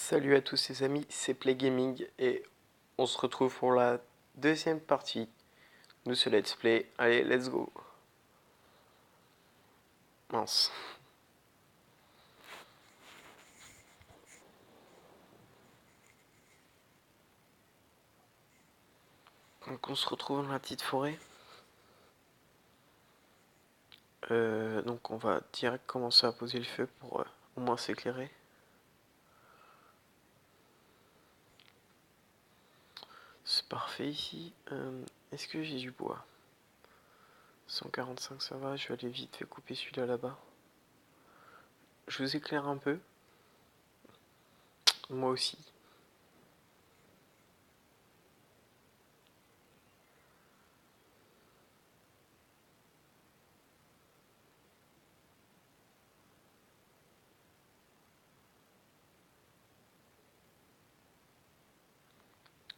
Salut à tous les amis, c'est Play Gaming et on se retrouve pour la deuxième partie de ce let's play. Allez, let's go. Mince. Donc on se retrouve dans la petite forêt. Donc on va direct commencer à poser le feu pour au moins s'éclairer. C'est parfait ici. Est-ce que j'ai du bois? 145 ça va, je vais aller vite fait couper celui-là là-bas. Je vous éclaire un peu. Moi aussi.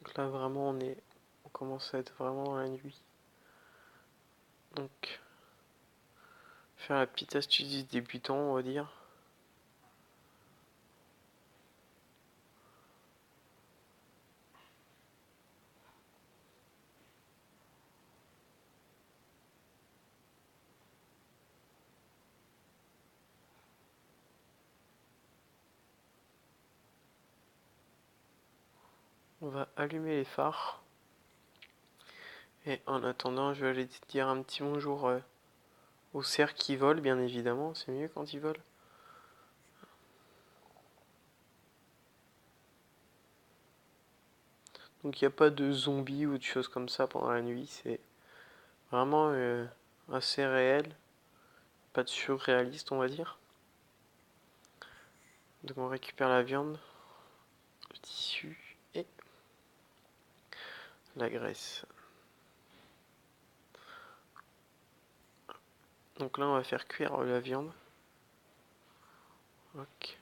Donc là vraiment on commence à être vraiment dans la nuit. Donc faire la petite astuce du débutant on va dire. On va allumer les phares. Et en attendant, je vais aller dire un petit bonjour aux cerfs qui volent, bien évidemment. C'est mieux quand ils volent. Donc il n'y a pas de zombies ou de choses comme ça pendant la nuit. C'est vraiment assez réel. Pas de surréaliste, on va dire. Donc on récupère la viande, le tissu et la graisse. Donc là, on va faire cuire la viande. Ok.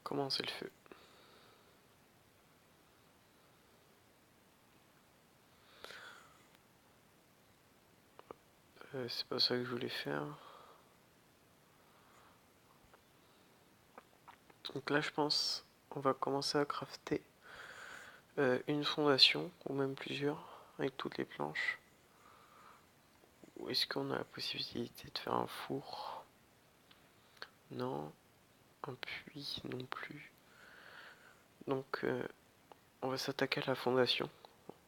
Commencer le feu. C'est pas ça que je voulais faire. Donc là, je pense on va commencer à crafter une fondation, ou même plusieurs, avec toutes les planches. Ou est-ce qu'on a la possibilité de faire un four? Non. Un puits non plus. Donc on va s'attaquer à la fondation.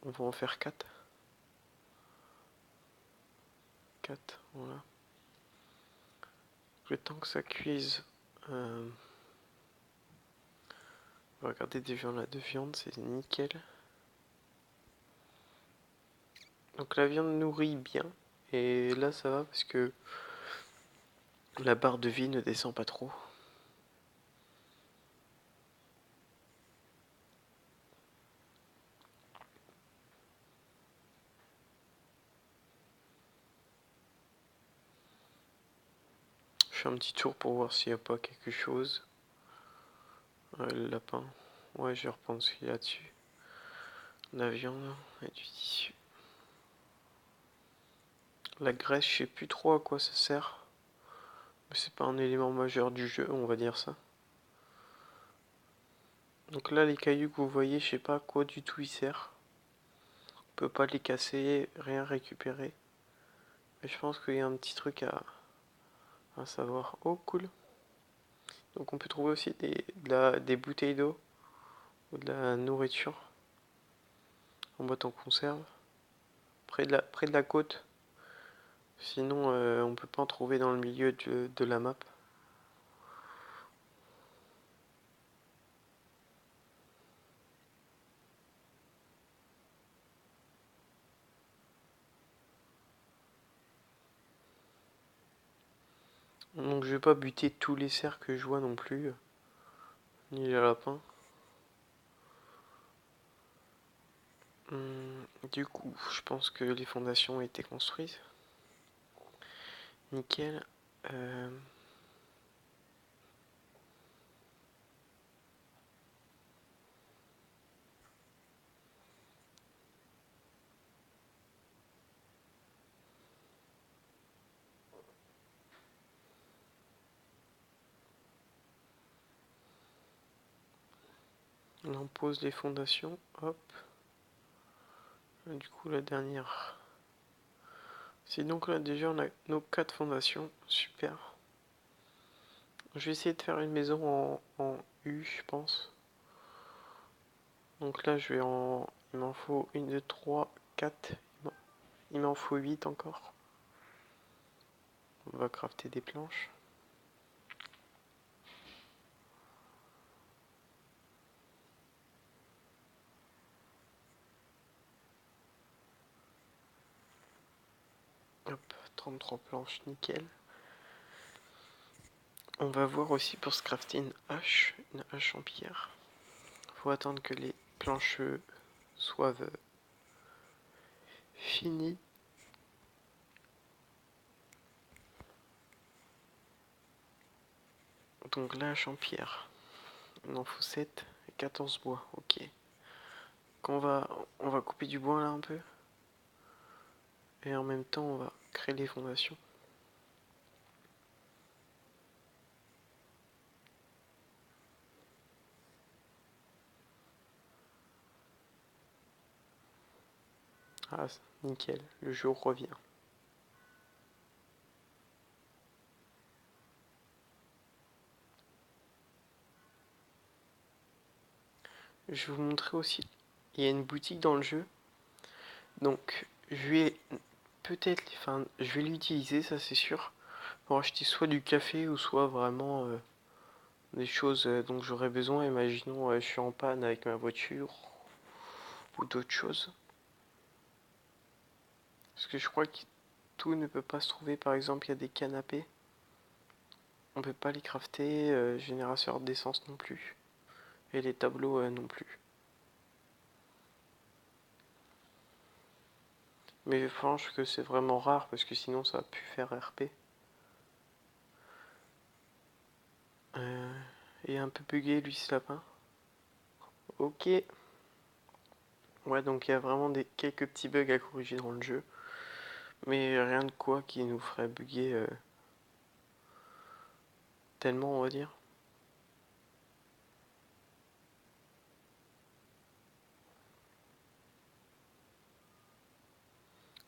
On va en faire 4. 4, voilà. Le temps que ça cuise, on va regarder déjà la de viande, c'est nickel. Donc la viande nourrit bien. Et là ça va parce que la barre de vie ne descend pas trop. Je fais un petit tour pour voir s'il n'y a pas quelque chose. Le lapin. Ouais, je vais reprendre ce qu'il y a dessus. La viande et du tissu. La graisse, je sais plus trop à quoi ça sert. Mais c'est pas un élément majeur du jeu, on va dire ça. Donc là, les cailloux que vous voyez, je sais pas à quoi du tout ils servent. On peut pas les casser, rien récupérer. Mais je pense qu'il y a un petit truc à savoir. Oh, cool. Donc on peut trouver aussi des bouteilles d'eau ou de la nourriture en boîte en conserve près de la côte. Sinon, on peut pas en trouver dans le milieu de la map. Donc je vais pas buter tous les cerfs que je vois non plus, ni les lapins. Du coup, je pense que les fondations ont été construites. Nickel. Euh, Là on pose les fondations, hop. Et du coup la dernière. C'est donc là déjà on a nos 4 fondations, super. Je vais essayer de faire une maison en U, je pense. Donc là je vais en... Il m'en faut 1, 2, 3, 4. Il m'en faut 8 encore. On va crafter des planches. Hop, 33 planches, nickel. On va voir aussi pour se crafter une hache en pierre. Faut attendre que les planches soient finies. Donc la hache en pierre, il en faut 7 et 14 bois, ok. On va couper du bois là un peu. Et en même temps on va créer les fondations. Ah, nickel, le jour revient. Je vais vous montrer aussi, il y a une boutique dans le jeu. Donc je vais peut-être, enfin je vais l'utiliser, ça c'est sûr, pour acheter soit du café ou soit vraiment des choses dont j'aurais besoin. Imaginons je suis en panne avec ma voiture ou d'autres choses. Parce que je crois que tout ne peut pas se trouver. Par exemple, il y a des canapés. On peut pas les crafter. Générateur d'essence non plus. Et les tableaux non plus. Mais je pense que c'est vraiment rare parce que sinon ça a pu faire RP. Et un peu bugué lui ce lapin. Ok. Ouais, donc il y a vraiment quelques petits bugs à corriger dans le jeu. Mais rien de quoi qui nous ferait bugger tellement, on va dire.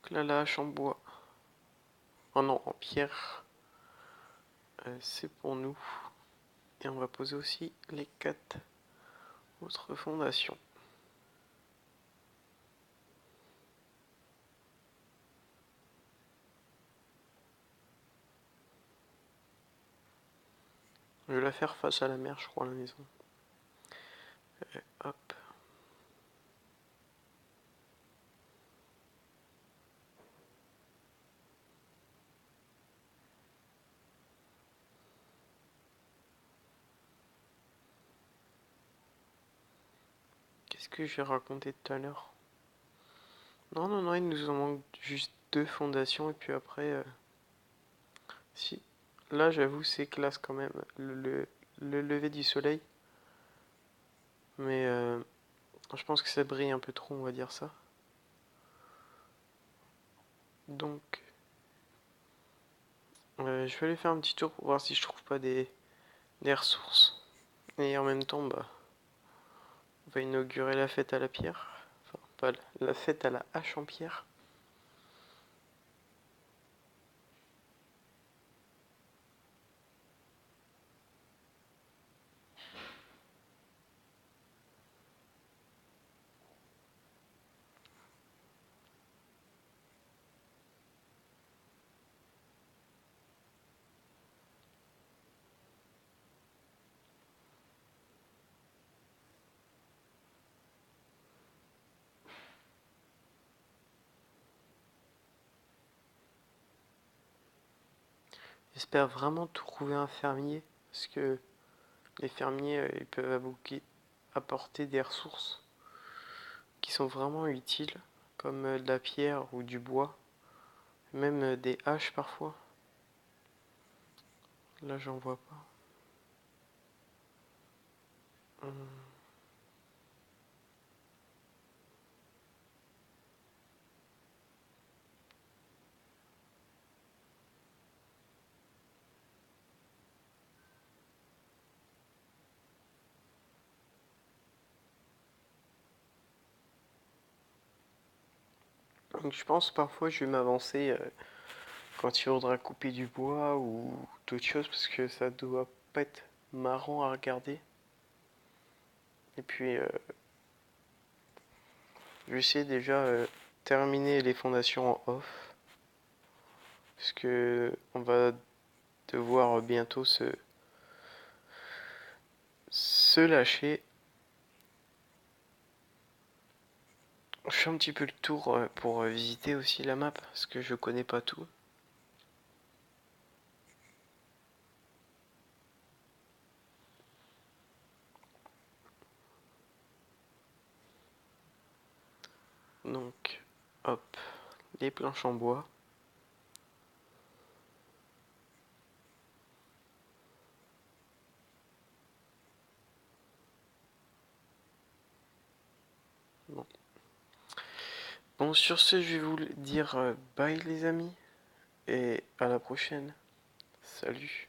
Donc là, la hache en bois. Oh non, en pierre. C'est pour nous. Et on va poser aussi les 4 autres fondations. Je vais la faire face à la mer, je crois, la maison. Hop. Qu'est-ce que j'ai raconté tout à l'heure? Non, non, non, il nous en manque juste 2 fondations et puis après... si. Là, j'avoue, c'est classe quand même. Le lever du soleil. Mais je pense que ça brille un peu trop, on va dire ça. Donc, je vais aller faire un petit tour pour voir si je trouve pas des ressources. Et en même temps, bah, on va inaugurer la fête à la pierre. Enfin, pas la fête à la hache en pierre. J'espère vraiment trouver un fermier. Parce que les fermiers, ils peuvent apporter des ressources qui sont vraiment utiles. Comme de la pierre ou du bois. Même des haches parfois. Là, j'en vois pas. Hum. Donc je pense parfois je vais m'avancer quand il faudra couper du bois ou d'autres choses parce que ça doit pas être marrant à regarder. Et puis je vais essayer déjà terminer les fondations en off parce que on va devoir bientôt se lâcher. Je fais un petit peu le tour pour visiter aussi la map parce que je connais pas tout. Donc, hop, les planches en bois. Bon. Bon, sur ce, je vais vous dire bye les amis et à la prochaine. Salut.